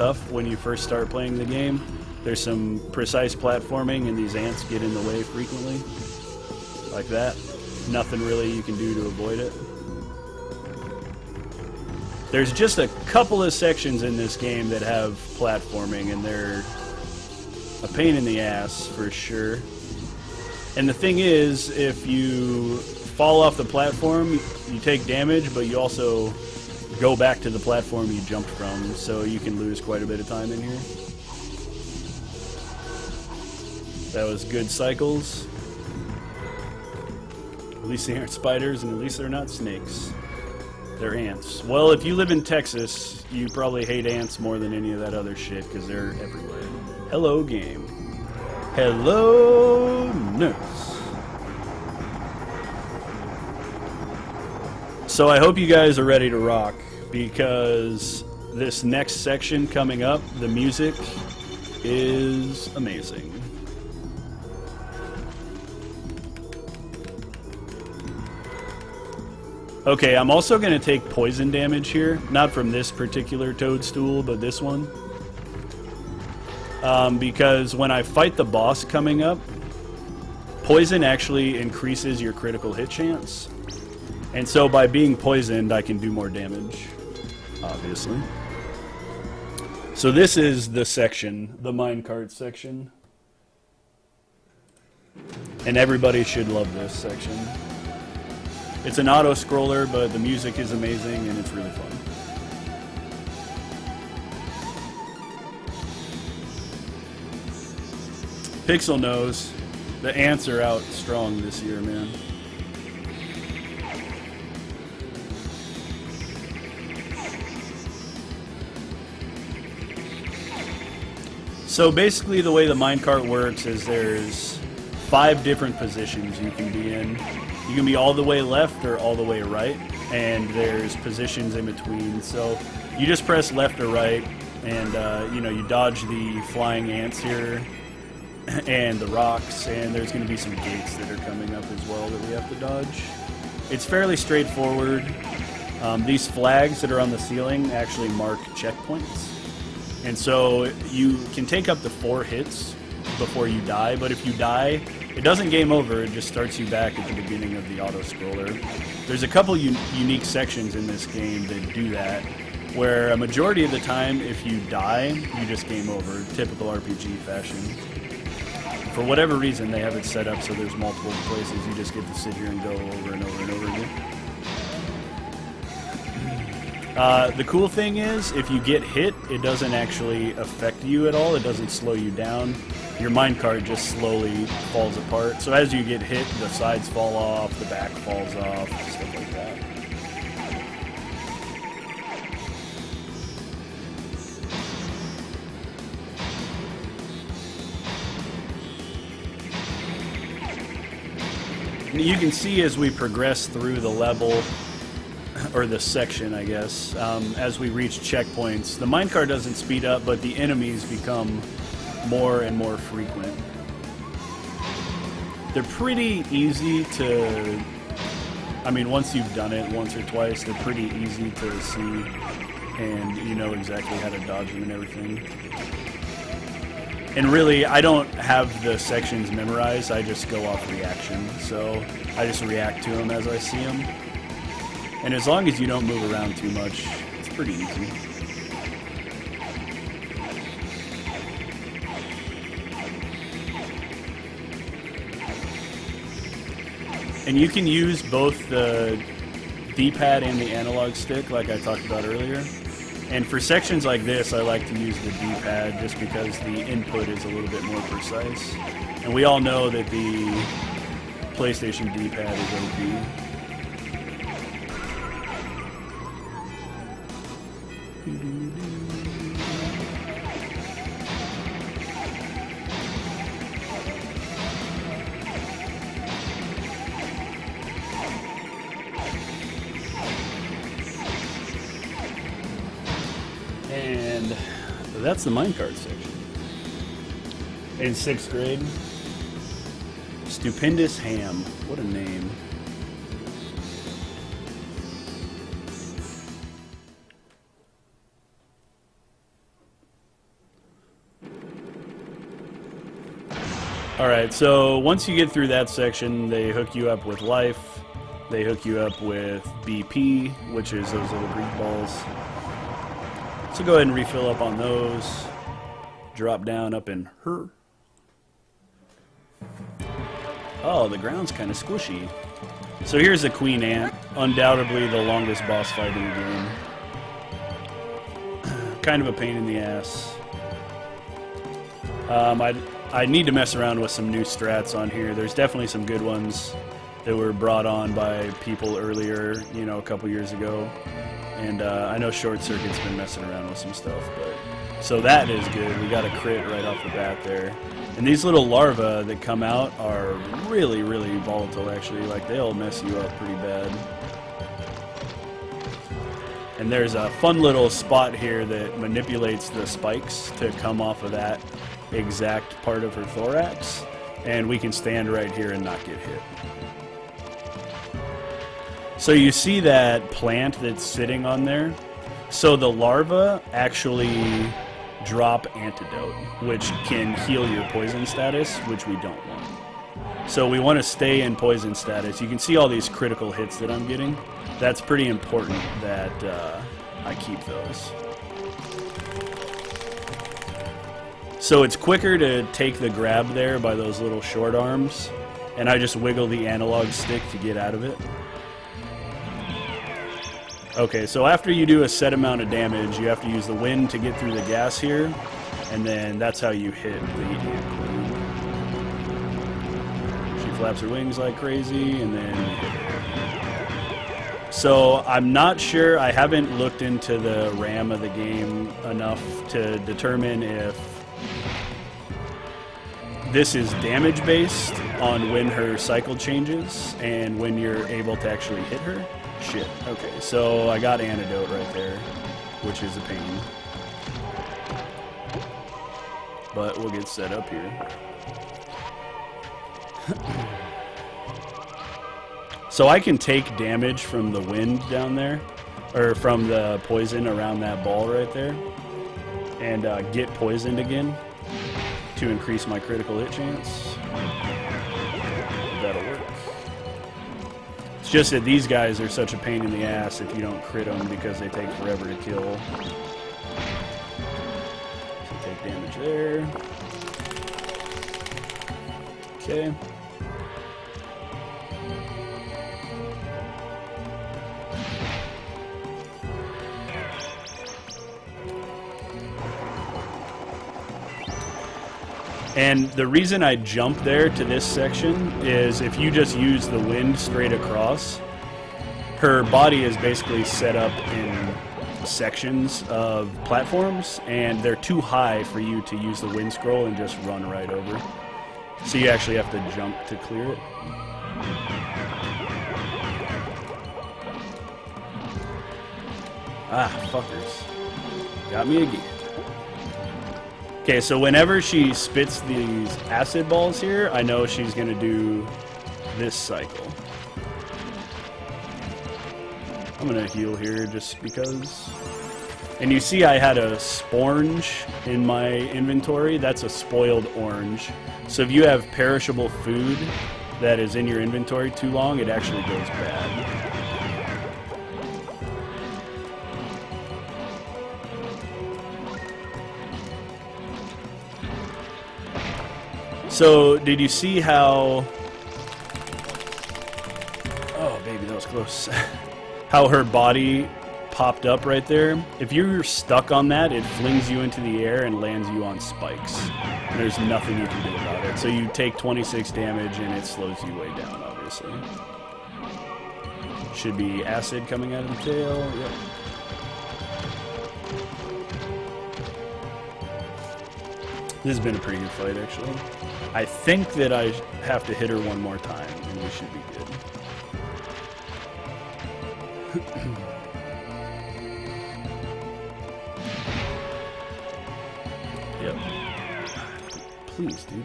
tough when you first start playing the game. There's some precise platforming, and these ants get in the way frequently. Like that. Nothing really you can do to avoid it. There's just a couple of sections in this game that have platforming, and they're a pain in the ass for sure. And the thing is, if you fall off the platform, you take damage, but you also go back to the platform you jumped from, so you can lose quite a bit of time in here. That was good cycles. At least they aren't spiders, and at least they're not snakes. They're ants. Well, if you live in Texas, you probably hate ants more than any of that other shit, because they're everywhere. Hello, game. Hello, nurse. So I hope you guys are ready to rock, because this next section coming up, the music is amazing. Okay, I'm also going to take poison damage here. Not from this particular toadstool, but this one. Because when I fight the boss coming up, poison actually increases your critical hit chance. And so by being poisoned, I can do more damage, obviously. So this is the section, the minecart section. And everybody should love this section. It's an auto-scroller, but the music is amazing, and it's really fun. Pixel knows the ants are out strong this year, man. So basically the way the minecart works is there's 5 different positions you can be in. You can be all the way left or all the way right, and there's positions in between. So you just press left or right, and you know, you dodge the flying ants here and the rocks, and there's going to be some gates that are coming up as well that we have to dodge. It's fairly straightforward. These flags that are on the ceiling actually mark checkpoints, and so you can take up to 4 hits before you die, but if you die, it doesn't game over, it just starts you back at the beginning of the auto-scroller. There's a couple unique sections in this game that do that, where a majority of the time, if you die, you just game over, typical RPG fashion. For whatever reason, they have it set up so there's multiple places you just get to sit here and go over and over and over again. The cool thing is, if you get hit, it doesn't actually affect you at all, it doesn't slow you down. Your minecart just slowly falls apart. So as you get hit, the sides fall off, the back falls off, stuff like that. And you can see as we progress through the level, or the section, I guess, as we reach checkpoints, the minecart doesn't speed up, but the enemies become more and more frequent. They're pretty easy to, I mean, once you've done it once or twice, they're pretty easy to see, and you know exactly how to dodge them and everything. And really, I don't have the sections memorized, I just go off reaction, so I just react to them as I see them. And as long as you don't move around too much, it's pretty easy. And you can use both the D-pad and the analog stick like I talked about earlier. And for sections like this, I like to use the D-pad just because the input is a little bit more precise. And we all know that the PlayStation D-pad is OP. And that's the minecart section. In 6th grade, Stupendous Ham. What a name. Alright, so once you get through that section, they hook you up with life. They hook you up with BP, which is those little Greek balls. So go ahead and refill up on those. Drop down up in her. Oh, the ground's kind of squishy. So here's the Queen Ant, undoubtedly the longest boss fight in the game. Kind of a pain in the ass. I need to mess around with some new strats on here. There's definitely some good ones that were brought on by people earlier, you know, a couple years ago. And I know Short Circuit's been messing around with some stuff, but so that is good. We got a crit right off the bat there. And these little larvae that come out are really, really volatile, actually. Like, they'll mess you up pretty bad. And there's a fun little spot here that manipulates the spikes to come off of that exact part of her thorax. And we can stand right here and not get hit. So you see that plant that's sitting on there? So the larvae actually drop antidote, which can heal your poison status, which we don't want. So we want to stay in poison status. You can see all these critical hits that I'm getting. That's pretty important that I keep those. So it's quicker to take the grab there by those little short arms, and I just wiggle the analog stick to get out of it. Okay, so after you do a set amount of damage, you have to use the wind to get through the gas here, and then that's how you hit the ant queen. She flaps her wings like crazy, and then you hit her. So I'm not sure, I haven't looked into the RAM of the game enough to determine if this is damage based on when her cycle changes and when you're able to actually hit her. Shit. Okay, so I got antidote right there, which is a pain. But we'll get set up here. So I can take damage from the wind down there, or from the poison around that ball right there, and get poisoned again to increase my critical hit chance. That'll work. It's just that these guys are such a pain in the ass if you don't crit them because they take forever to kill. So take damage there. Okay. And the reason I jump there to this section is if you just use the wind straight across, her body is basically set up in sections of platforms, and they're too high for you to use the wind scroll and just run right over. So you actually have to jump to clear it. Ah, fuckers. Got me again. Okay, so whenever she spits these acid balls here, I know she's going to do this cycle. I'm going to heal here just because. And you see I had a spornge in my inventory. That's a spoiled orange. So if you have perishable food that is in your inventory too long, it actually goes bad. So, did you see how... Oh, baby, that was close. How her body popped up right there? If you're stuck on that, it flings you into the air and lands you on spikes. And there's nothing you can do about it. So you take 26 damage and it slows you way down, obviously. Should be acid coming out of the tail. Yep. This has been a pretty good fight, actually. I think that I have to hit her one more time, and we should be good. Yep. Please, dude.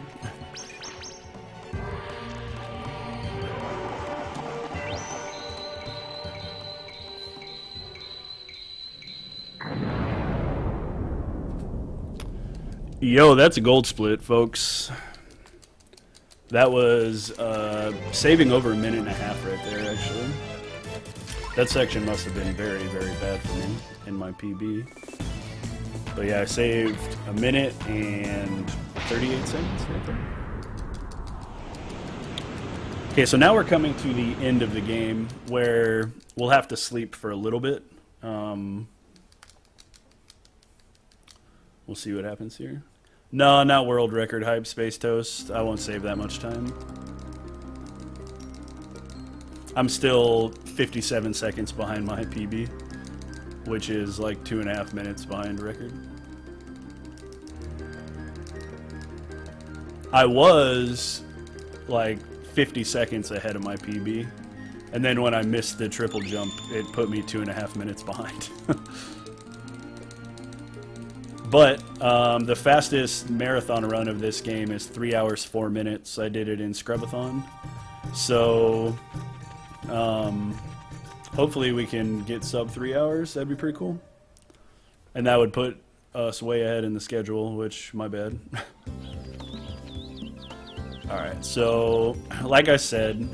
Yo, that's a gold split, folks. That was saving over a minute and a half right there, actually. That section must have been very, very bad for me in my PB. But yeah, I saved a minute and 38 seconds right there. Okay, so now we're coming to the end of the game where we'll have to sleep for a little bit. We'll see what happens here. No, not world record hype, Space Toast. I won't save that much time. I'm still 57 seconds behind my PB, which is like 2.5 minutes behind record. I was like 50 seconds ahead of my PB, and then when I missed the triple jump, it put me 2.5 minutes behind. But the fastest marathon run of this game is 3 hours 4 minutes. I did it in Scrubathon. So hopefully we can get sub 3 hours. That'd be pretty cool. And that would put us way ahead in the schedule, which, my bad. Alright, so like I said,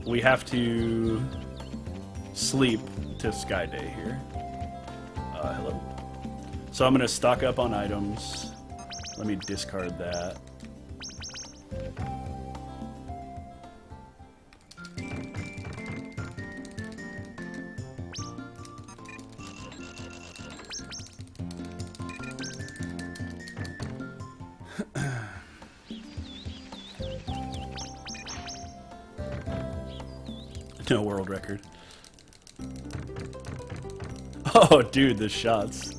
we have to sleep to Sky Day here. Hello. So I'm going to stock up on items. Let me discard that. No world record. Oh, dude, the shots.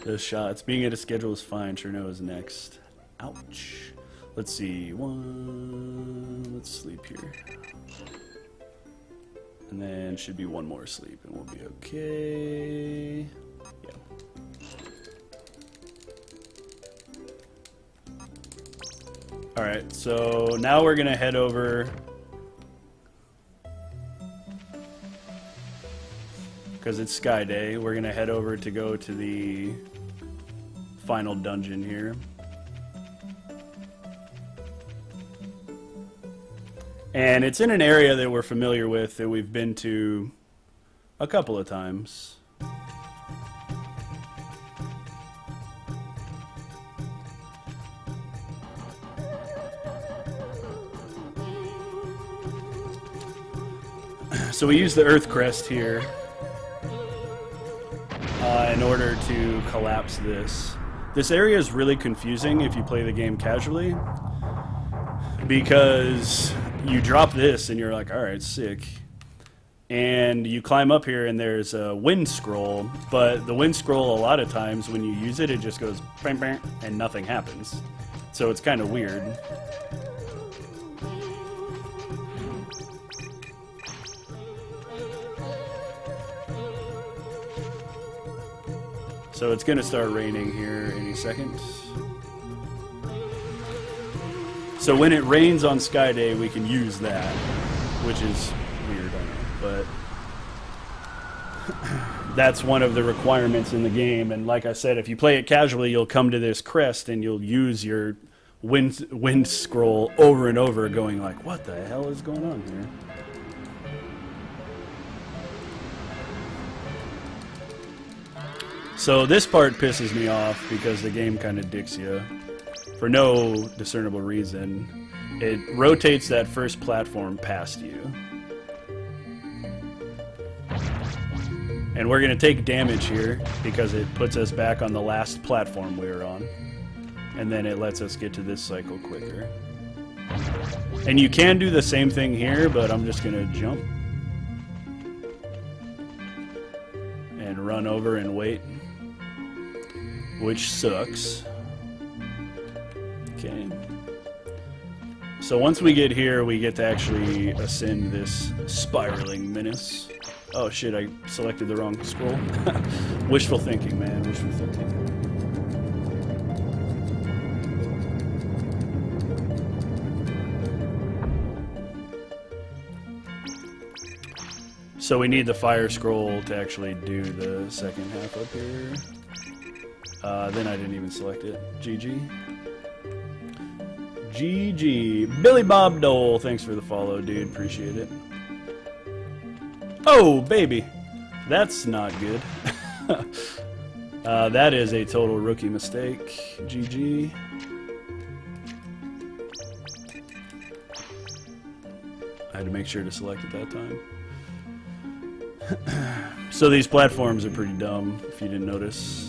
The shots. Being at a schedule is fine. Cherno is next. Ouch. Let's see. Let's sleep here. And then should be one more sleep and we'll be okay. Yeah. Alright, so now we're gonna head over. Because it's Sky Day, we're going to head over to go to the final dungeon here. And it's in an area that we're familiar with, that we've been to a couple of times. So we use the Earth Crest here. In order to collapse this. This area is really confusing if you play the game casually, because you drop this and you're like, alright, sick. And you climb up here and there's a wind scroll, but the wind scroll, a lot of times when you use it, it just goes bang, bang, and nothing happens. So it's kind of weird. So it's going to start raining here any second. So when it rains on Sky Day, we can use that, which is weird, I know, but that's one of the requirements in the game. And like I said, if you play it casually, you'll come to this crest and you'll use your wind scroll over and over, going like, what the hell is going on here? So this part pisses me off because the game kind of dicks you for no discernible reason. It rotates that first platform past you. And we're going to take damage here because it puts us back on the last platform we were on. And then it lets us get to this cycle quicker. And you can do the same thing here, but I'm just going to jump. And run over and wait. Which sucks. Okay. So once we get here, we get to actually ascend this spiraling menace. Oh shit, I selected the wrong scroll. Wishful thinking, man. Wishful thinking. So we need the fire scroll to actually do the second half up here. Then I didn't even select it. GG. GG. Billy Bob Dole, thanks for the follow, dude. Appreciate it. Oh, baby. That's not good. That is a total rookie mistake. GG. I had to make sure to select at that time. So these platforms are pretty dumb, if you didn't notice.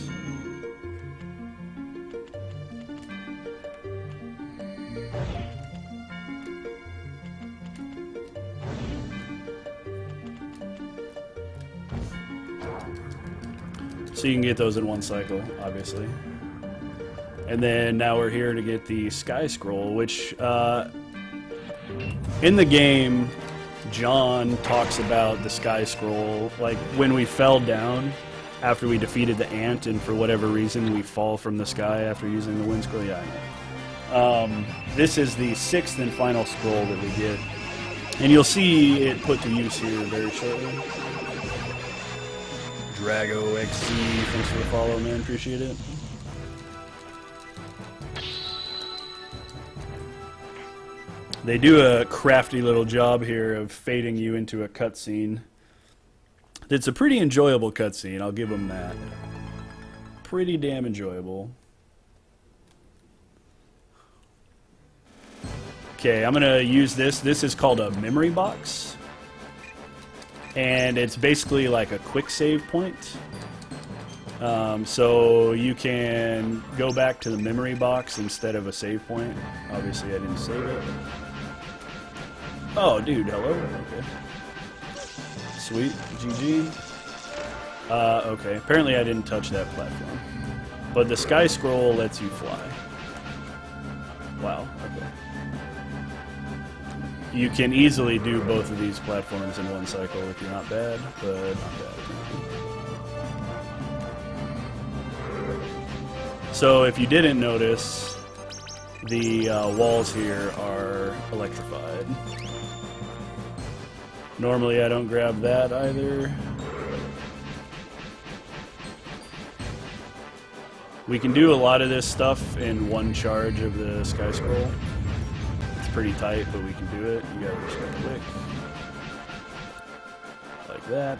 So you can get those in one cycle, obviously. And then now we're here to get the Sky Scroll, which in the game, John talks about the Sky Scroll, like when we fell down after we defeated the ant, and for whatever reason we fall from the sky after using the wind scroll. Yeah, I know. This is the 6th and final scroll that we get, and you'll see it put to use here very shortly. Drago XC, thanks for the follow, man. Appreciate it. They do a crafty little job here of fading you into a cutscene. It's a pretty enjoyable cutscene, I'll give them that. Pretty damn enjoyable. Okay, I'm gonna use this. This is called a memory box. And it's basically like a quick save point. So you can go back to the memory box instead of a save point. Obviously I didn't save it. Oh, dude, hello? Okay. Sweet. GG. Okay. Apparently I didn't touch that platform. But the Sky Scroll lets you fly. Wow, okay. You can easily do both of these platforms in one cycle if you're not bad, but not bad. So if you didn't notice, the walls here are electrified. Normally I don't grab that either. We can do a lot of this stuff in one charge of the Sky Scroll. It's pretty tight, but we can do it. You gotta respect quick. Like that.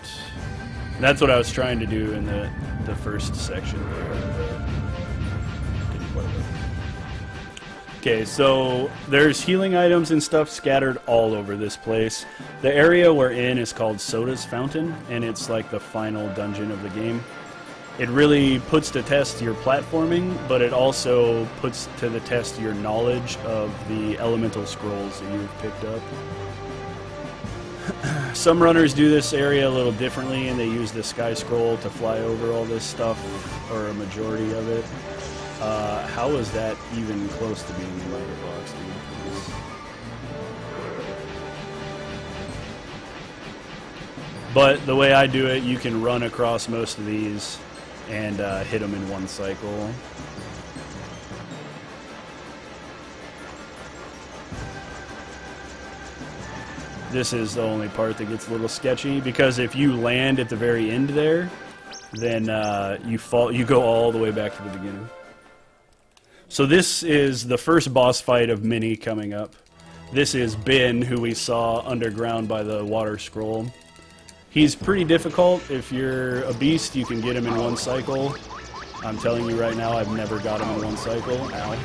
And that's what I was trying to do in the first section there. Okay, so there's healing items and stuff scattered all over this place. The area we're in is called Soda's Fountain, and it's like the final dungeon of the game. It really puts to test your platforming, but it also puts to the test your knowledge of the elemental scrolls that you've picked up. Some runners do this area a little differently, and they use the Sky Scroll to fly over all this stuff, or a majority of it. How is that even close to being in my box, dude? But the way I do it, you can run across most of these and hit them in one cycle. This is the only part that gets a little sketchy, because if you land at the very end there, then you go all the way back to the beginning. So this is the first boss fight of many coming up. This is Ben, who we saw underground by the water scroll. He's pretty difficult. If you're a beast, you can get him in one cycle. I'm telling you right now, I've never got him in one cycle. Ow.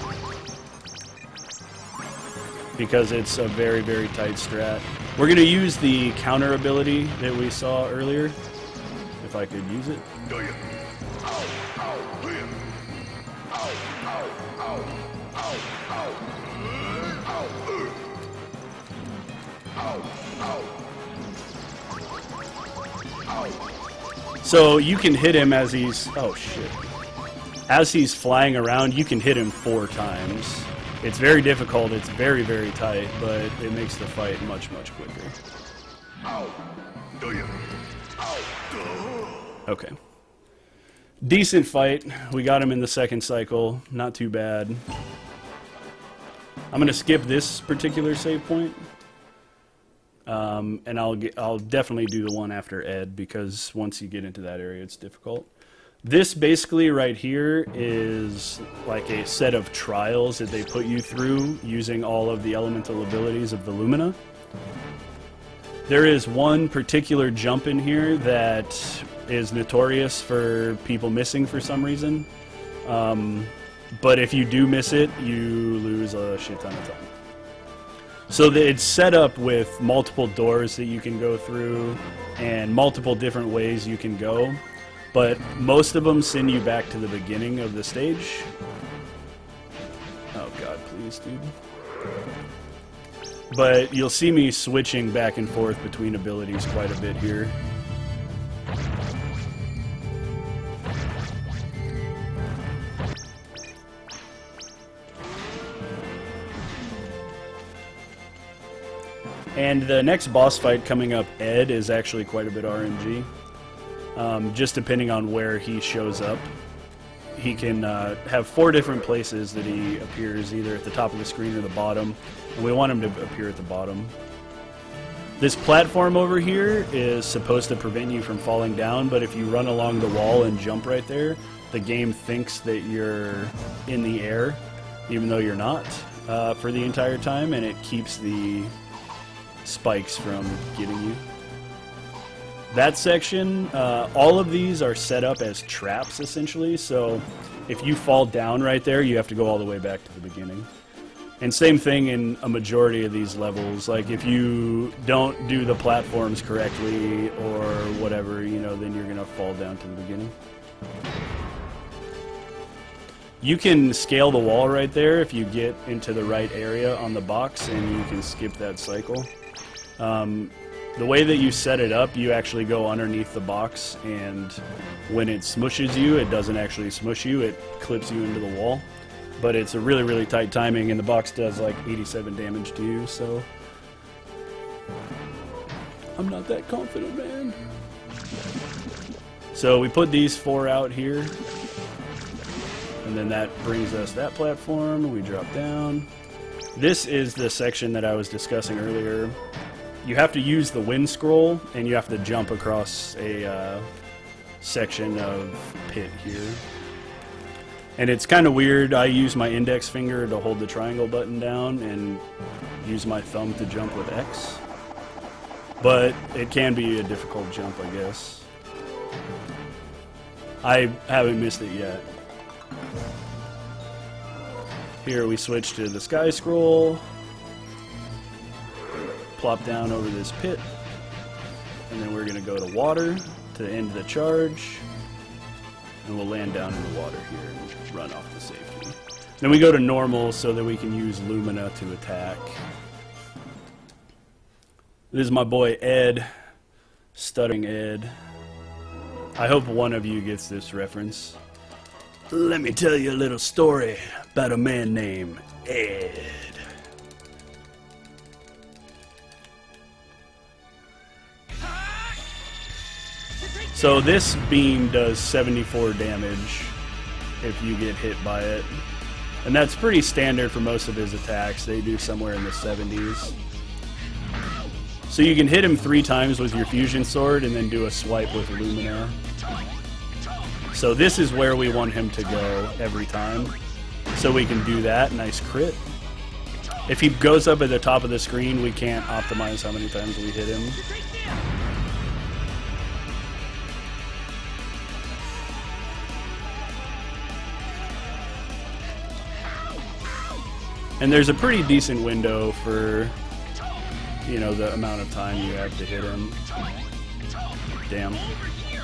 Because it's a very, very tight strat. We're going to use the counter ability that we saw earlier. If I could use it. So you can hit him as he's... oh shit. As he's flying around, you can hit him 4 times. It's very difficult, it's very, very tight, but it makes the fight much, much quicker. Okay. Decent fight. We got him in the second cycle. Not too bad. I'm going to skip this particular save point. And I'll definitely do the one after Ed, because once you get into that area, it's difficult. This basically right here is like a set of trials that they put you through using all of the elemental abilities of the Lumina. There is one particular jump in here that is notorious for people missing for some reason. But if you do miss it, you lose a shit ton of time. So it's set up with multiple doors that you can go through and multiple different ways you can go. But most of them send you back to the beginning of the stage. Oh god, please, dude. But you'll see me switching back and forth between abilities quite a bit here. And the next boss fight coming up, Ed, is actually quite a bit RNG. Just depending on where he shows up. He can have 4 different places that he appears, either at the top of the screen or the bottom. And we want him to appear at the bottom. This platform over here is supposed to prevent you from falling down, but if you run along the wall and jump right there, the game thinks that you're in the air, even though you're not, for the entire time, and it keeps the spikes from getting you. That section, all of these are set up as traps, essentially, so if you fall down right there, you have to go all the way back to the beginning. And same thing in a majority of these levels, like if you don't do the platforms correctly or whatever, you know, then you're gonna fall down to the beginning. You can scale the wall right there if you get into the right area on the box, and you can skip that cycle. The way that you set it up, you actually go underneath the box, and when it smushes you, it doesn't actually smush you, it clips you into the wall. But it's a really, really tight timing, and the box does like 87 damage to you, so I'm not that confident, man. So we put these 4 out here, and then that brings us that platform. We drop down. This is the section that I was discussing earlier. You have to use the wind scroll, and you have to jump across a section of pit here. And it's kind of weird. I use my index finger to hold the triangle button down and use my thumb to jump with X. But it can be a difficult jump, I guess. I haven't missed it yet. Here we switch to the sky scroll. Plop down over this pit, and then we're going to go to water to end the charge, and we'll land down in the water here and run off to safety. Then we go to normal so that we can use Lumina to attack. This is my boy Ed, Stuttering Ed. I hope one of you gets this reference. Let me tell you a little story about a man named Ed. So this beam does 74 damage if you get hit by it. And that's pretty standard for most of his attacks. They do somewhere in the 70s. So you can hit him 3 times with your fusion sword and then do a swipe with Lumina. So this is where we want him to go every time. So we can do that. Nice crit. If he goes up at the top of the screen, we can't optimize how many times we hit him. And there's a pretty decent window for, you know, the amount of time you have to hit him. Damn.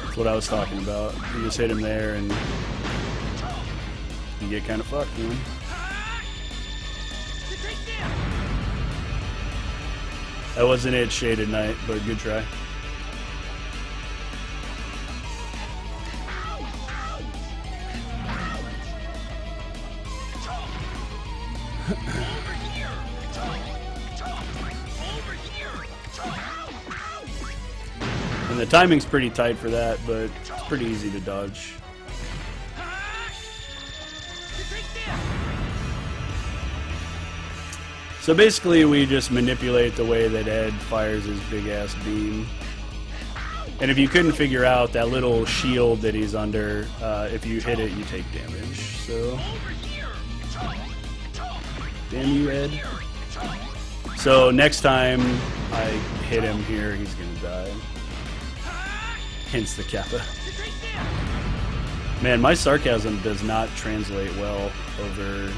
That's what I was talking about. You just hit him there and you get kind of fucked, man. That wasn't it, Shaded Knight, but good try. And the timing's pretty tight for that, but it's pretty easy to dodge. So basically we just manipulate the way that Ed fires his big ass beam. And if you couldn't figure out that little shield that he's under, if you hit it, you take damage. So, damn you, Ed. So next time I hit him here, he's gonna die. Hence the Kappa. Man, my sarcasm does not translate well over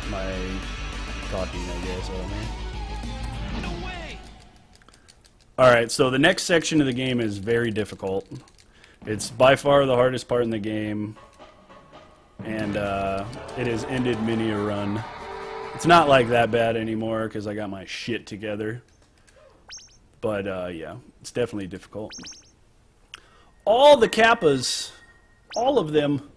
my talking, I guess. I don't know. Alright, so the next section of the game is very difficult. It's by far the hardest part in the game. And it has ended many a run. It's not like that bad anymore because I got my shit together. But yeah, it's definitely difficult. All the Kappas, all of them.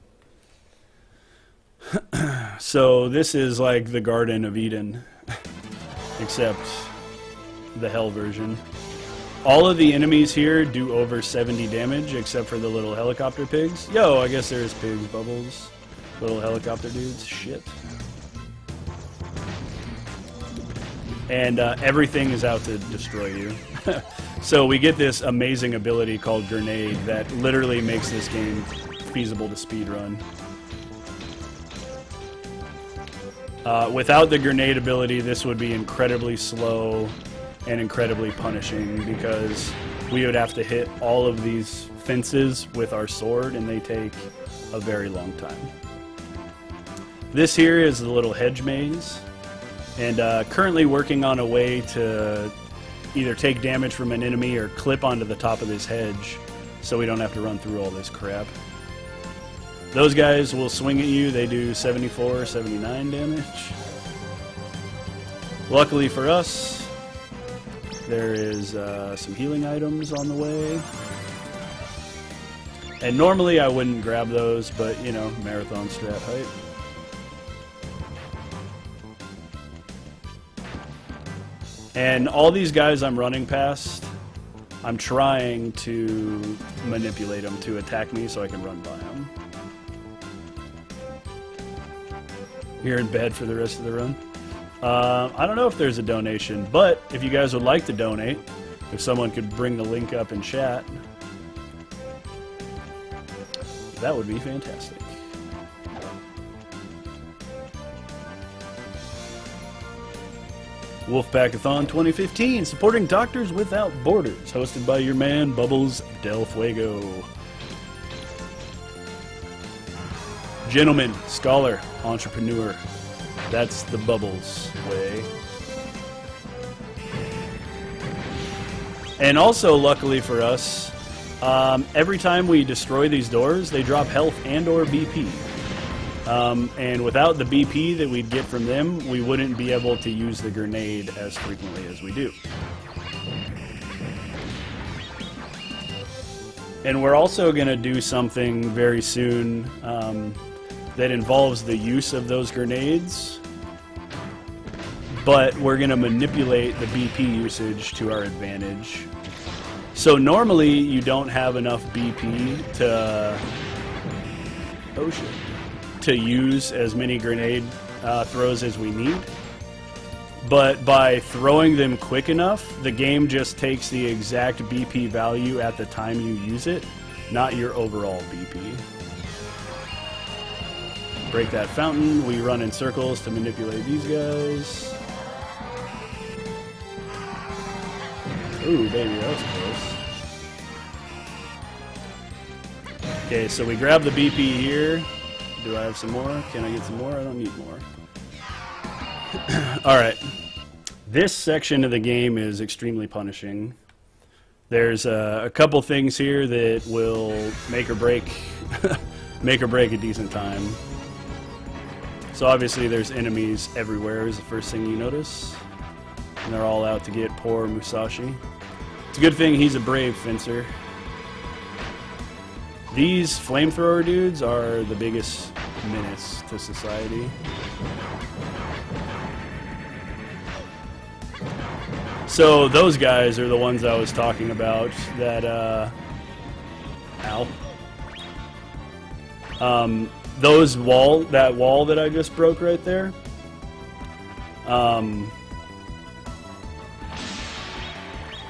So this is like the Garden of Eden, except the Hell version. All of the enemies here do over 70 damage, except for the little helicopter pigs. Yo, I guess there's pigs, Bubbles. Little helicopter dudes. Shit. And everything is out to destroy you. So we get this amazing ability called Grenade that literally makes this game feasible to speedrun. Without the Grenade ability, this would be incredibly slow and incredibly punishing because we would have to hit all of these fences with our sword and they take a very long time. This here is the little hedge maze, and currently working on a way to either take damage from an enemy or clip onto the top of this hedge so we don't have to run through all this crap. Those guys will swing at you. They do 74, 79 damage. Luckily for us, there is some healing items on the way. And normally I wouldn't grab those, but, you know, marathon strat hype. And all these guys I'm running past, I'm trying to manipulate them to attack me so I can run by them. You're in bed for the rest of the run? I don't know if there's a donation, but if you guys would like to donate, if someone could bring the link up in chat, that would be fantastic. WOLFPACKATHON 2015, supporting Doctors Without Borders, hosted by your man, Bubbles Del Fuego. Gentleman, scholar, entrepreneur. That's the Bubbles way. And also, luckily for us, every time we destroy these doors, they drop health and or BP. And without the BP that we'd get from them, we wouldn't be able to use the grenade as frequently as we do. And we're also going to do something very soon that involves the use of those grenades, but we're going to manipulate the BP usage to our advantage. So normally you don't have enough BP to... oh shit. To use as many grenade throws as we need. But by throwing them quick enough, the game just takes the exact BP value at the time you use it, not your overall BP. Break that fountain. We run in circles to manipulate these guys. Ooh, baby, that was close. Okay, so we grab the BP here. Do I have some more? Can I get some more? I don't need more. Alright. This section of the game is extremely punishing. There's a couple things here that will make or break make or break a decent time. So obviously there's enemies everywhere is the first thing you notice. And they're all out to get poor Musashi. It's a good thing he's a brave fencer. These flamethrower dudes are the biggest menace to society. So those guys are the ones I was talking about that, ow. That wall that I just broke right there,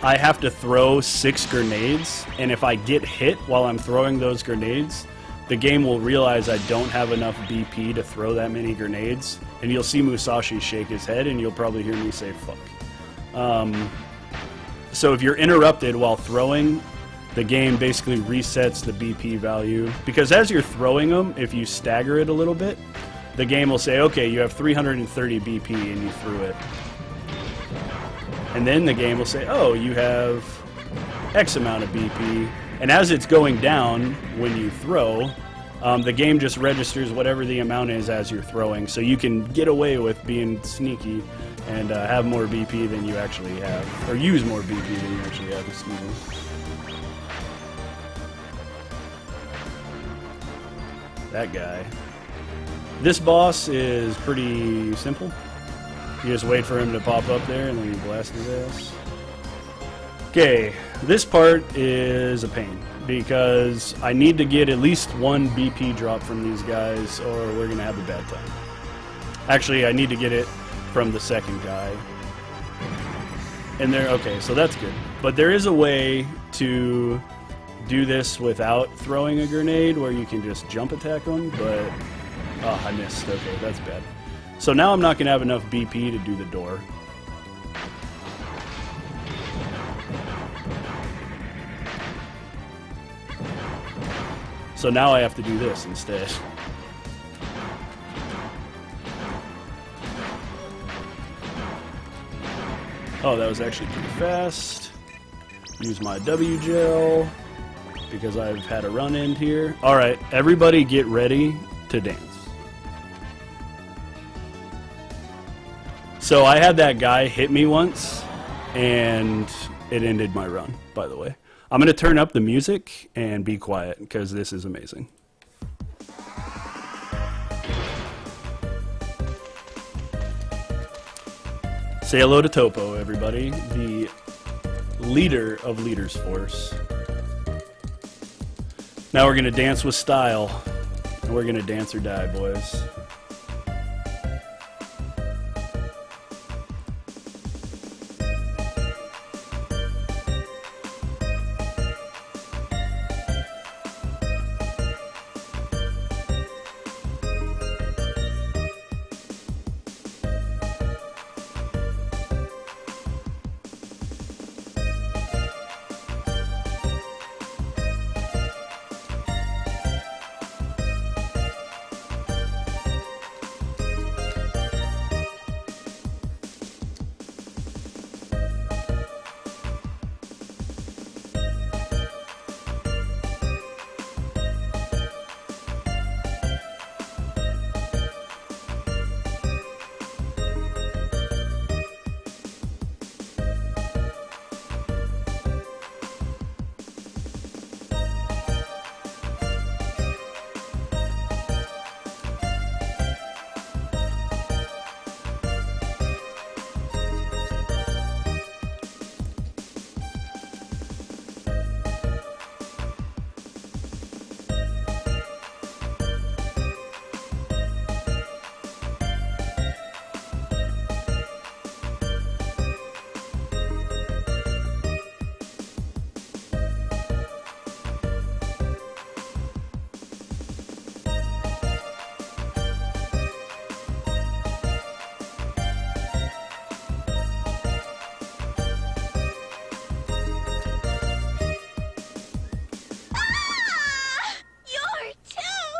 I have to throw 6 grenades, and if I get hit while I'm throwing those grenades, the game will realize I don't have enough BP to throw that many grenades, and you'll see Musashi shake his head, and you'll probably hear me say fuck. So if you're interrupted while throwing, the game basically resets the BP value, because as you're throwing them, if you stagger it a little bit, the game will say, okay, you have 330 BP and you threw it. And then the game will say, oh, you have X amount of BP. And as it's going down when you throw, the game just registers whatever the amount is as you're throwing. So you can get away with being sneaky and have more BP than you actually have. Or use more BP than you actually have, excuse me. That guy. This boss is pretty simple. You just wait for him to pop up there and then you blast his ass. Okay, this part is a pain because I need to get at least 1 BP drop from these guys or we're going to have a bad time. Actually, I need to get it from the second guy. And there, okay, so that's good. But there is a way to do this without throwing a grenade where you can just jump attack them, but oh, I missed. Okay, that's bad. So now I'm not going to have enough BP to do the door. So now I have to do this instead. Oh, that was actually pretty fast. Use my W gel because I've had a run-in here. Alright, everybody get ready to dance. So I had that guy hit me once, and it ended my run, by the way. I'm going to turn up the music and be quiet, because this is amazing. Say hello to Topo, everybody, the leader of Leaders Force. Now we're going to dance with style, and we're going to dance or die, boys.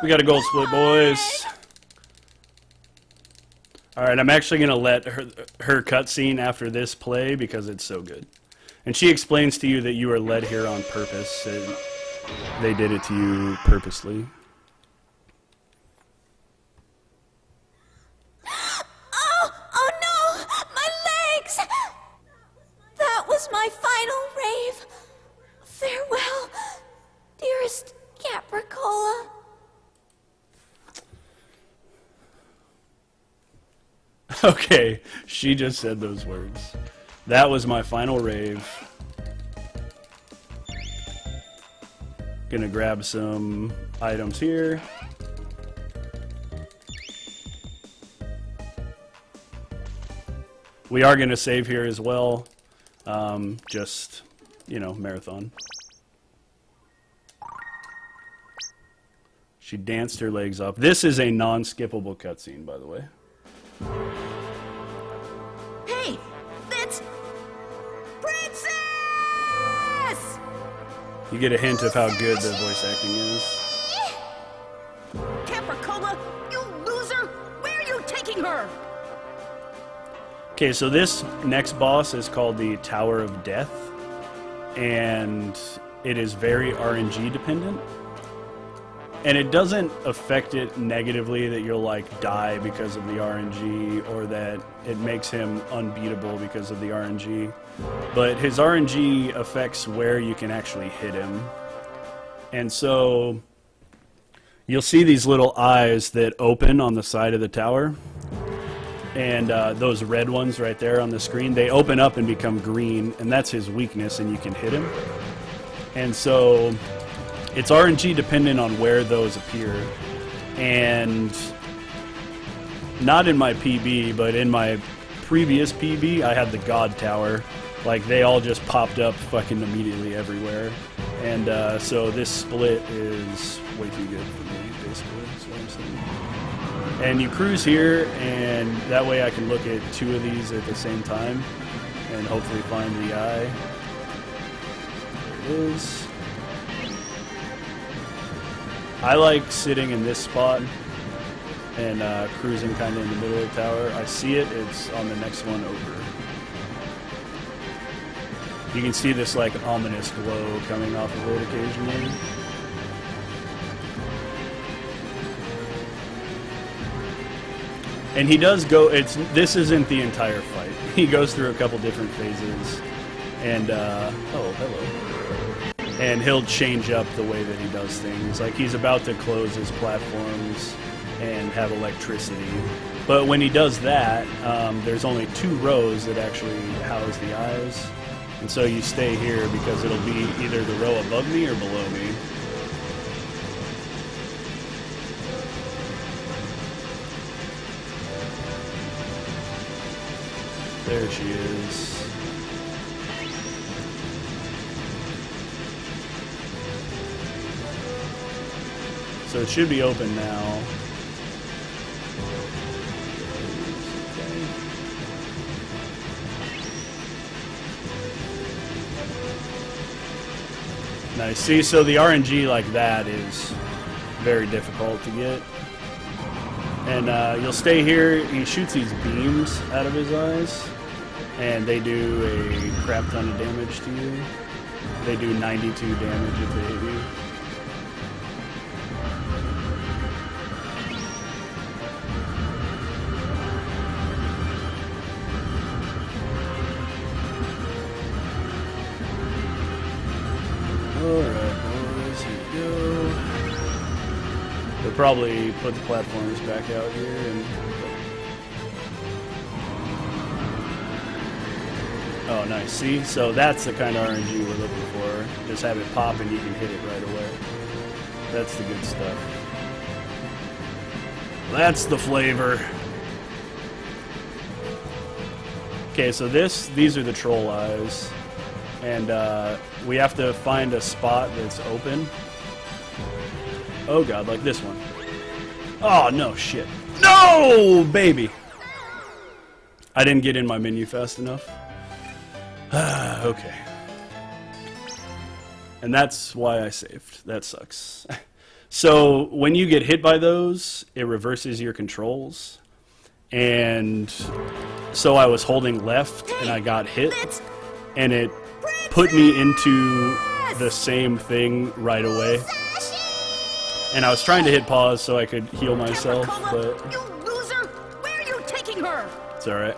We got a gold split, boys. Alright, I'm actually going to let her cutscene after this play because it's so good. And she explains to you that you are led here on purpose. And they did it to you purposely. Oh no! My legs! That was my final rave. Farewell, dearest Capricola. Okay, she just said those words. That was my final rave. Gonna grab some items here. We are gonna save here as well. Just, you know, marathon. She danced her legs up. This is a non-skippable cutscene, by the way. Hey, that's Princess! You get a hint of how good the voice acting is. Capricola, you loser! Where are you taking her? Okay, so this next boss is called the Tower of Death, and it is very RNG dependent. And it doesn't affect it negatively that you'll, like, die because of the RNG, or that it makes him unbeatable because of the RNG. But his RNG affects where you can actually hit him. And so you'll see these little eyes that open on the side of the tower. And those red ones right there on the screen, they open up and become green, and that's his weakness, and you can hit him. And so it's RNG dependent on where those appear. And not in my PB, but in my previous PB, I had the God Tower. Like, they all just popped up fucking immediately everywhere. And so this split is way too good for me, basically, is what I'm saying. And you cruise here, and that way I can look at two of these at the same time, and hopefully find the eye. There it is. I like sitting in this spot and cruising kind of in the middle of the tower. I see it, it's on the next one over. You can see this, like, ominous glow coming off of it occasionally. And he does go, this isn't the entire fight. He goes through a couple different phases. And, oh, hello. And he'll change up the way that he does things. Like, he's about to close his platforms and have electricity. But when he does that, there's only 2 rows that actually house the eyes. And so you stay here because it'll be either the row above me or below me. There she is. So it should be open now. Nice. See, so the RNG like that is very difficult to get. And you'll stay here. He shoots these beams out of his eyes, and they do a crap ton of damage to you. They do 92 damage if they hit you. Alright, boys, here we go. They'll probably put the platforms back out here and... Oh, nice. See? So that's the kind of RNG we're looking for. Just have it pop and you can hit it right away. That's the good stuff. That's the flavor. Okay, so these are the troll eyes. And we have to find a spot that's open. Oh god, like this one. Oh, no shit. No, baby! I didn't get in my menu fast enough. Okay. And that's why I saved. That sucks. So, when you get hit by those, it reverses your controls. And so I was holding left, and I got hit. And it put me into the same thing right away. And I was trying to hit pause so I could heal myself, but... You loser! Where are you taking her? It's alright.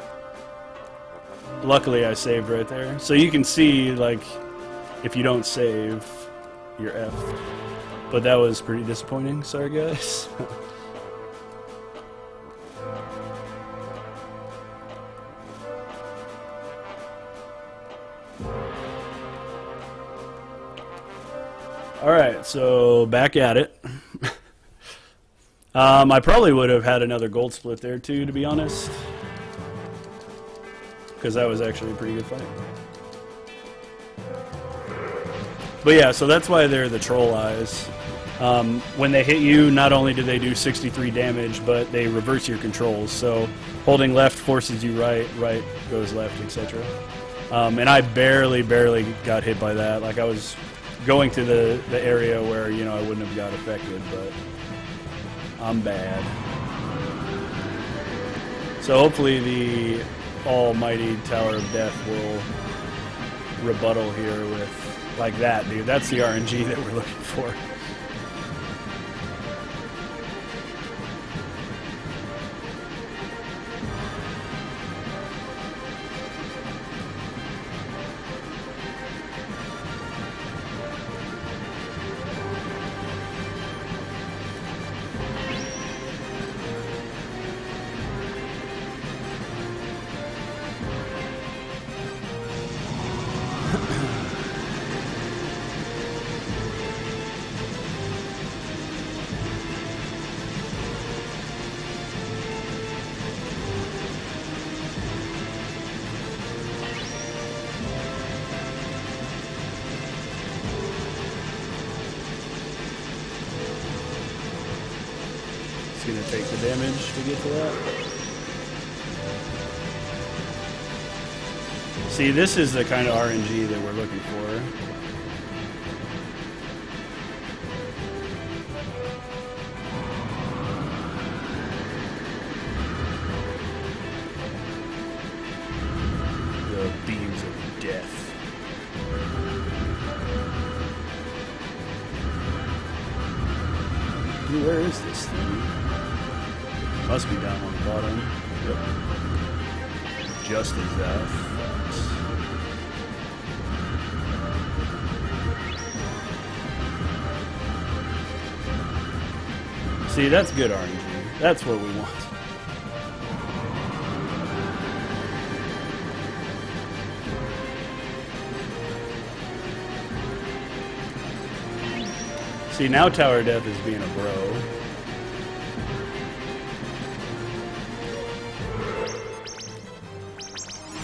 Luckily I saved right there. So you can see, like, if you don't save, you're effed. But that was pretty disappointing. Sorry, guys. Alright, so back at it. I probably would have had another gold split there too, to be honest. Because that was actually a pretty good fight. But yeah, so that's why they're the troll eyes. When they hit you, not only do they do 63 damage, but they reverse your controls. So holding left forces you right, right goes left, etc. And I barely got hit by that. Like I was going to the area where, you know, I wouldn't have got affected, but I'm bad. So hopefully the almighty Tower of Death will rebuttal here with, like that, dude. That's the RNG that we're looking for. Gonna take the damage to get to that. See, this is the kind of RNG that we're looking for. The beams of death. Dude, where is this thing? Must be down on the bottom. Yep. Just as that. See, that's good RNG. That's what we want. See, now Tower of Death is being a bro.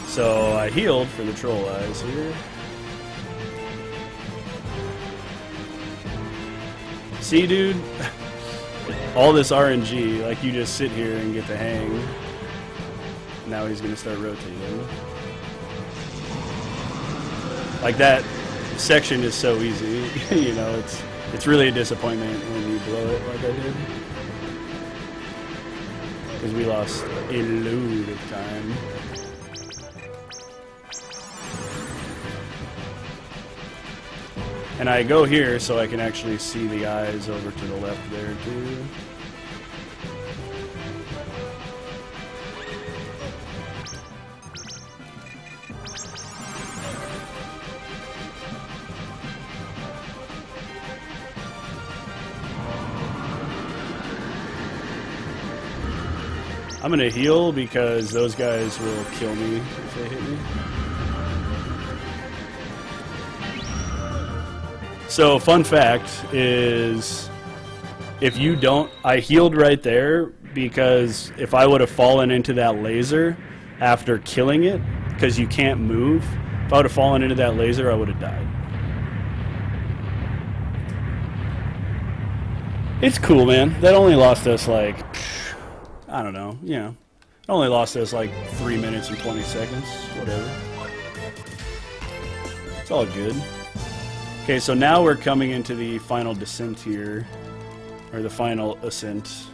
So I healed for the troll eyes here. See, dude? All this RNG, like you just sit here and get the hang. Now he's gonna start rotating. Like that section is so easy, you know, it's really a disappointment when you blow it like I did. Because we lost a load of time. And I go here so I can actually see the eyes over to the left there too. I'm gonna heal because those guys will kill me if they hit me. So, fun fact is, if you don't, I healed right there because if I would have fallen into that laser after killing it, because you can't move, if I would have fallen into that laser, I would have died. It's cool, man. That only lost us like, I don't know, you know, it only lost us like 3 minutes and 20 seconds, whatever. It's all good. Okay, so now we're coming into the final descent here, or the final ascent.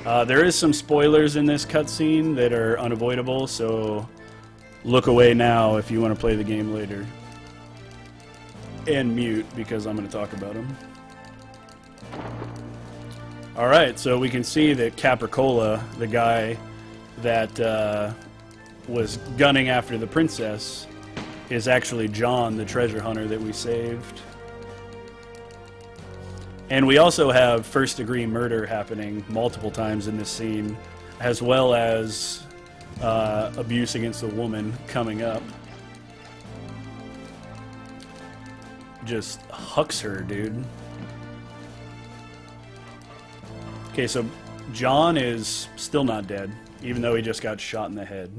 There is some spoilers in this cutscene that are unavoidable, so look away now if you want to play the game later. And mute, because I'm going to talk about them. Alright, so we can see that Capricola, the guy that was gunning after the princess, is actually John, the treasure hunter that we saved. And we also have first-degree murder happening multiple times in this scene, as well as abuse against a woman coming up. Just hucks her, dude. Okay, so John is still not dead, even though he just got shot in the head.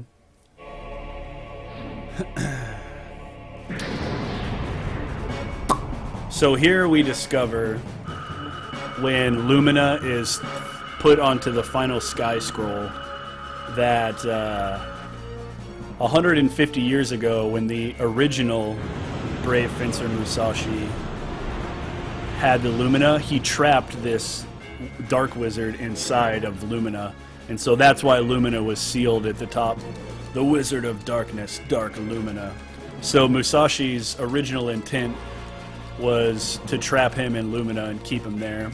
So here we discover when Lumina is put onto the final sky scroll that 150 years ago, when the original brave fencer Musashi had the Lumina, he trapped this dark wizard inside of Lumina, and so that's why Lumina was sealed at the top. The Wizard of Darkness, Dark Lumina. So Musashi's original intent was to trap him in Lumina and keep him there.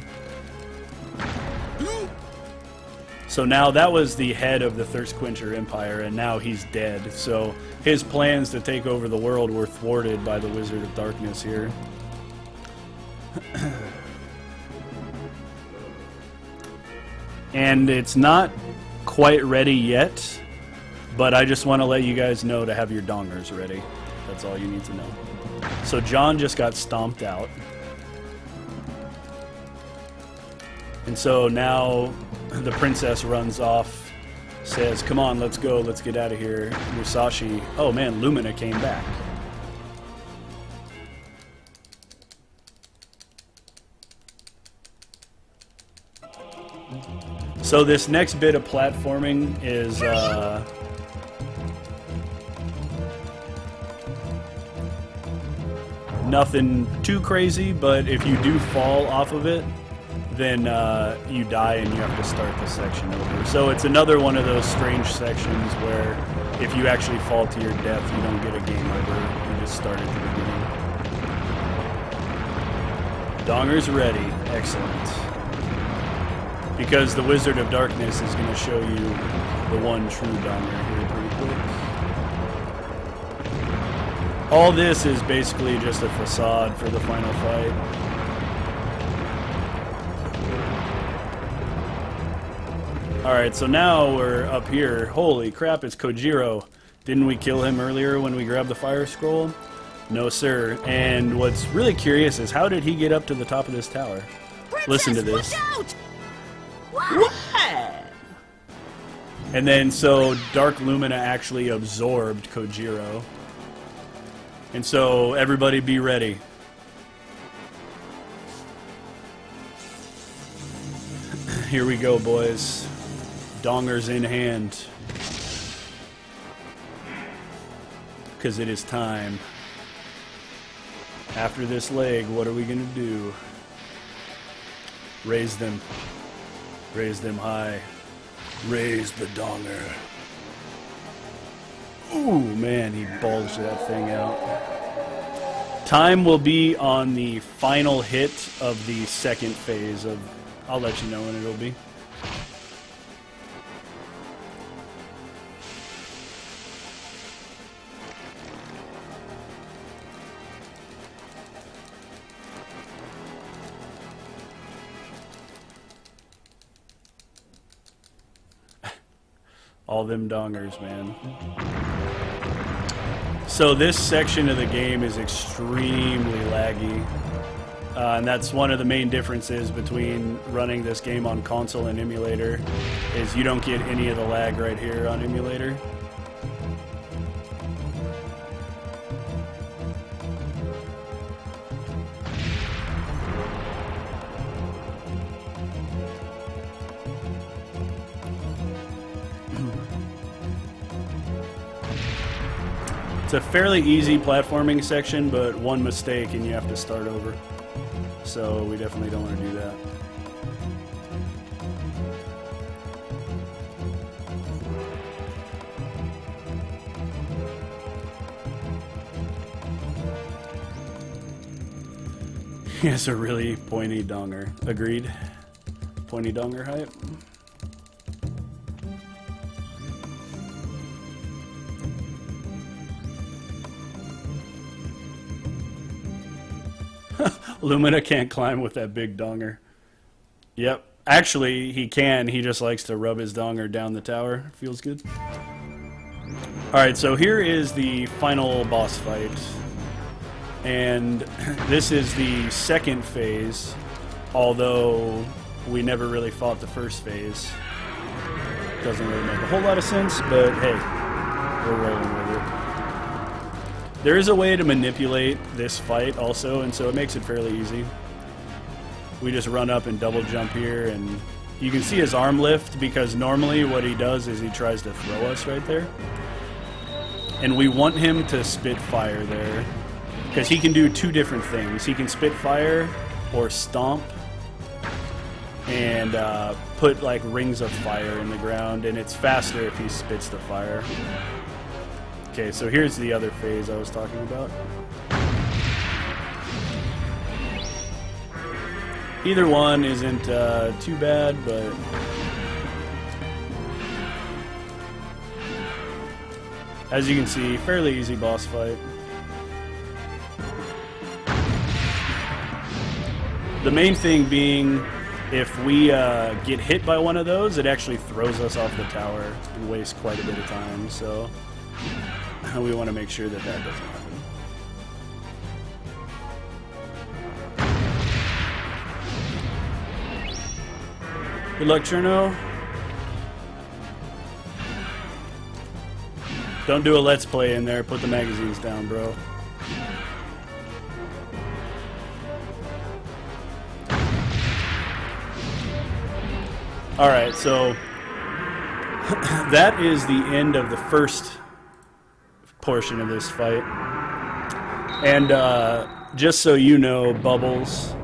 So now that was the head of the Thirst Quencher Empire, and now he's dead. So his plans to take over the world were thwarted by the Wizard of Darkness here. And it's not quite ready yet, but I just want to let you guys know to have your dongers ready. That's all you need to know. So John just got stomped out. And so now the princess runs off, says, come on, let's go, let's get out of here. Musashi, oh man, Lumina came back. So this next bit of platforming is nothing too crazy, but if you do fall off of it, then you die and you have to start the section over. So it's another one of those strange sections where if you actually fall to your death, you don't get a game over. You just start at the beginning. Dongers ready. Excellent. Because the Wizard of Darkness is going to show you the one true donger here pretty quick. All this is basically just a facade for the final fight. Alright, so now we're up here. Holy crap, it's Kojiro. Didn't we kill him earlier when we grabbed the fire scroll? No, sir. And what's really curious is how did he get up to the top of this tower? Princess, listen to this. Watch out! What? And then, so Dark Lumina actually absorbed Kojiro. And so, everybody be ready. Here we go, boys. Dongers in hand. Because it is time. After this leg, what are we going to do? Raise them. Raise them high. Raise the donger. Ooh, man, he bulged that thing out. Time will be on the final hit of the second phase of... I'll let you know when it'll be. All them dongers, man. So this section of the game is extremely laggy. And that's one of the main differences between running this game on console and emulator, is you don't get any of the lag right here on emulator. It's a fairly easy platforming section, but one mistake and you have to start over. So we definitely don't want to do that. He has a really pointy donger. Agreed. Pointy donger hype. Lumina can't climb with that big donger. Yep. Actually, he can. He just likes to rub his donger down the tower. Feels good. Alright, so here is the final boss fight. And this is the second phase, although we never really fought the first phase. Doesn't really make a whole lot of sense, but hey, we're rolling with it. There is a way to manipulate this fight also, and so it makes it fairly easy. We just run up and double jump here, and you can see his arm lift, because normally what he does is he tries to throw us right there. And we want him to spit fire there, because he can do two different things. He can spit fire or stomp and put like rings of fire in the ground, and it's faster if he spits the fire. Okay, so here's the other phase I was talking about. Either one isn't too bad, but as you can see, fairly easy boss fight. The main thing being, if we get hit by one of those, it actually throws us off the tower and wastes quite a bit of time, so we want to make sure that that doesn't happen. Good luck, Cherno. Don't do a let's play in there. Put the magazines down, bro. Alright, so that is the end of the first portion of this fight. And just so you know, Bubbles,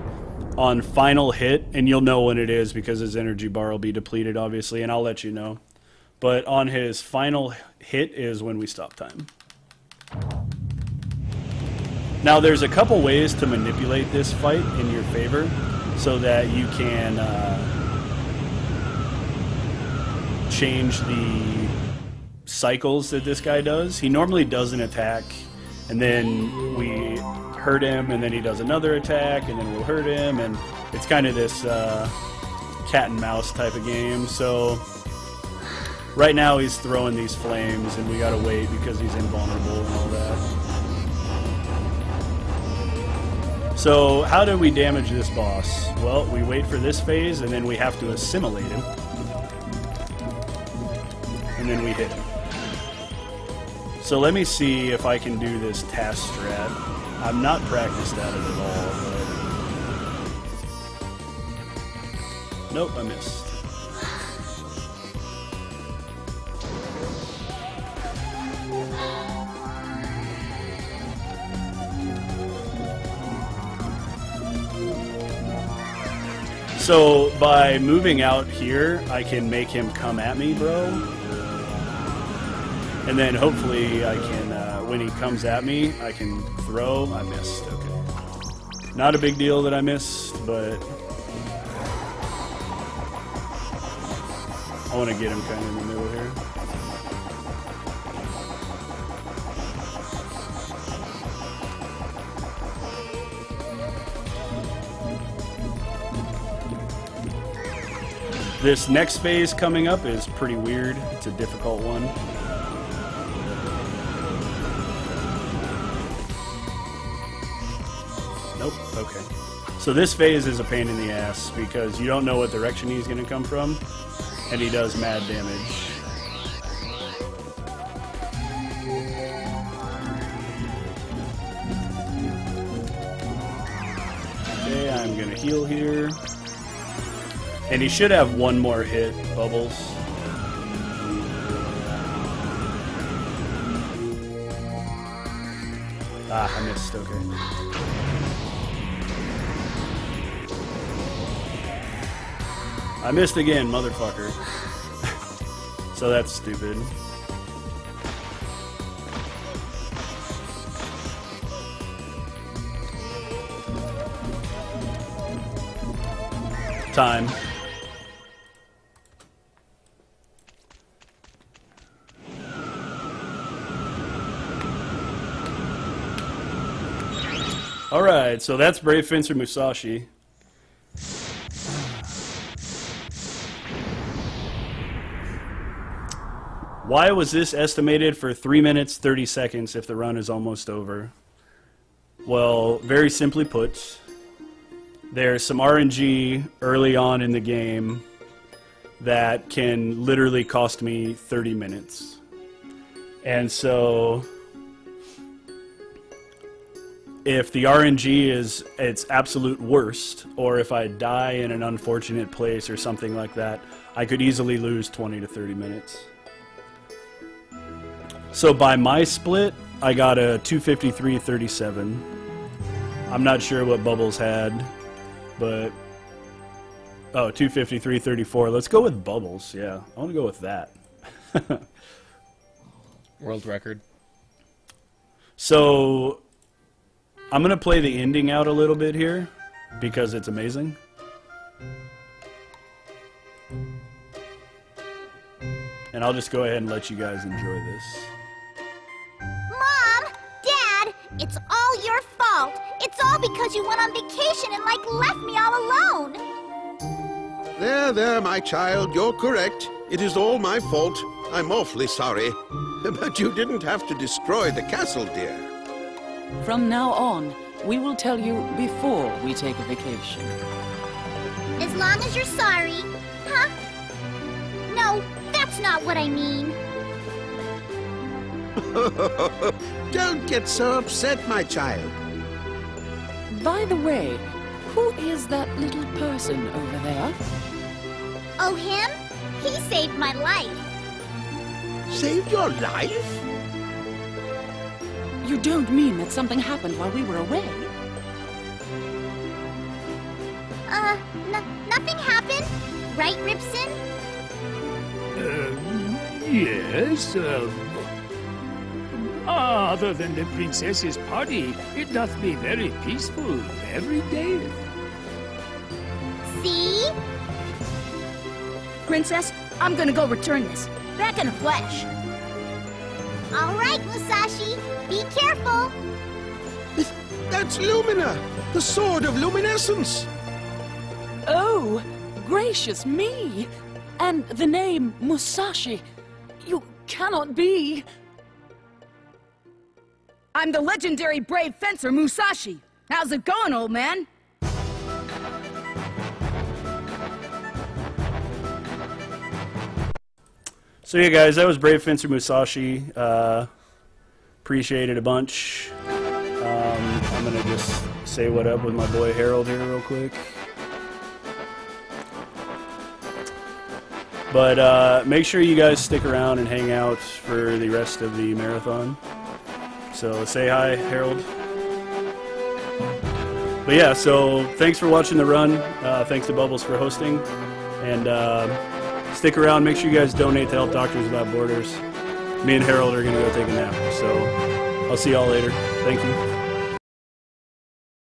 on final hit, and you'll know when it is because his energy bar will be depleted, obviously, and I'll let you know. But on his final hit is when we stop time. Now, there's a couple ways to manipulate this fight in your favor so that you can change the cycles that this guy does. He normally does an attack, and then we hurt him, and then he does another attack, and then we'll hurt him, and it's kind of this cat and mouse type of game. So right now he's throwing these flames, and we gotta wait because he's invulnerable and all that. So how do we damage this boss? Well, we wait for this phase, and then we have to assimilate him, and then we hit him. So let me see if I can do this task strat. I'm not practiced at it at all, but nope, I missed. So by moving out here, I can make him come at me, bro. And then hopefully I can, when he comes at me, I can throw. I missed, okay. Not a big deal that I missed, but I want to get him kind of in the middle here. This next phase coming up is pretty weird. It's a difficult one. Nope, okay. So this phase is a pain in the ass because you don't know what direction he's going to come from, and he does mad damage. Okay, I'm going to heal here. And he should have one more hit, Bubbles. Ah, I missed, okay. I missed again, motherfucker. So that's stupid. Time. Alright, so that's Brave Fencer Musashi. Why was this estimated for 3 minutes 30 seconds if the run is almost over? Well, very simply put, there's some RNG early on in the game that can literally cost me 30 minutes. And so if the RNG is its absolute worst, or if I die in an unfortunate place or something like that, I could easily lose 20 to 30 minutes. So by my split, I got a 253.37. I'm not sure what Bubbles had, but... Oh, 253.34. Let's go with Bubbles, yeah. I want to go with that. World record. So, I'm going to play the ending out a little bit here, because it's amazing. And I'll just go ahead and let you guys enjoy this. Mom! Dad! It's all your fault! It's all because you went on vacation and, left me all alone! There, there, my child, you're correct. It is all my fault. I'm awfully sorry. But you didn't have to destroy the castle, dear. From now on, we will tell you before we take a vacation. As long as you're sorry. Huh? No, that's not what I mean. Don't get so upset, my child. By the way, who is that little person over there? Oh, him? He saved my life. Saved your life? You don't mean that something happened while we were away? Nothing happened? Right, Ripson? Yes, other than the princess's party, it doth be very peaceful every day. See? Princess, I'm gonna go return this. Back in a flash. All right, Musashi. Be careful. That's Lumina, the sword of luminescence. Oh, gracious me! And the name Musashi. You cannot be... I'm the legendary brave fencer Musashi. How's it going, old man? So yeah, guys, that was Brave Fencer Musashi. Appreciate it a bunch. I'm gonna just say what up with my boy Harold here real quick. But make sure you guys stick around and hang out for the rest of the marathon. So say hi, Harold. But yeah, so thanks for watching the run. Thanks to Bubbles for hosting. And stick around. Make sure you guys donate to help Doctors Without Borders. Me and Harold are going to go take a nap. So I'll see y'all later. Thank you.